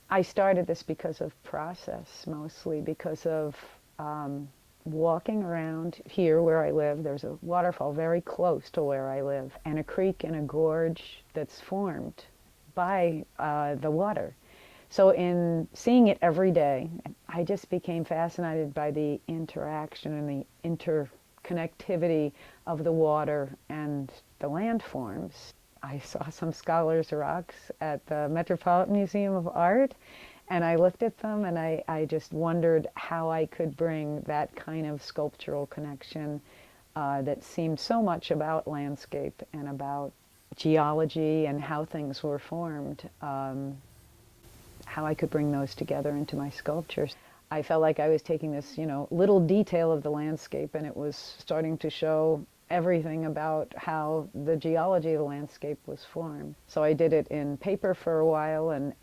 I started this because of process, mostly because of walking around here where I live. There's a waterfall very close to where I live, and a creek and a gorge that's formed by the water. So in seeing it every day, I just became fascinated by the interaction and the interconnectivity of the water and the landforms. I saw some scholars' rocks at the Metropolitan Museum of Art, and I looked at them and I just wondered how I could bring that kind of sculptural connection that seemed so much about landscape and about geology and how things were formed, how I could bring those together into my sculptures. I felt like I was taking this, little detail of the landscape, and it was starting to show everything about how the geology of the landscape was formed. So I did it in paper for a while, and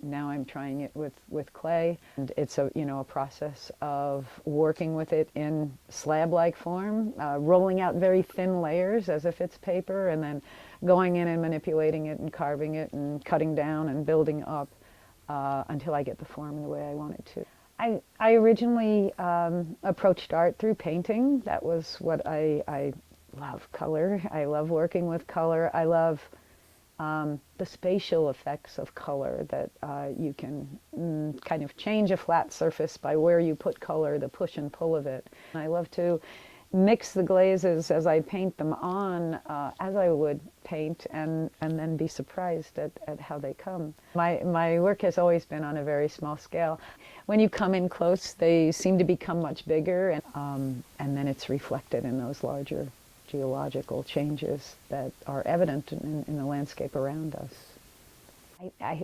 now I'm trying it with clay. And it's a process of working with it in slab-like form, rolling out very thin layers as if it's paper, and then going in and manipulating it and carving it and cutting down and building up until I get the form in the way I want it to. I originally approached art through painting. That was what I love color. I love working with color. I love the spatial effects of color, that you can kind of change a flat surface by where you put color, the push and pull of it. I love to mix the glazes as I paint them on, as I would paint, and then be surprised at how they come. My work has always been on a very small scale. When you come in close, they seem to become much bigger, and then it's reflected in those larger geological changes that are evident in the landscape around us.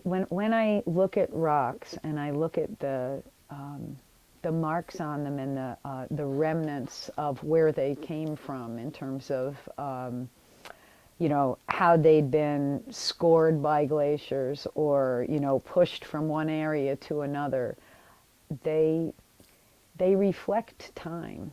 When I look at rocks and I look at the marks on them and the remnants of where they came from in terms of how they'd been scored by glaciers or pushed from one area to another, they reflect time.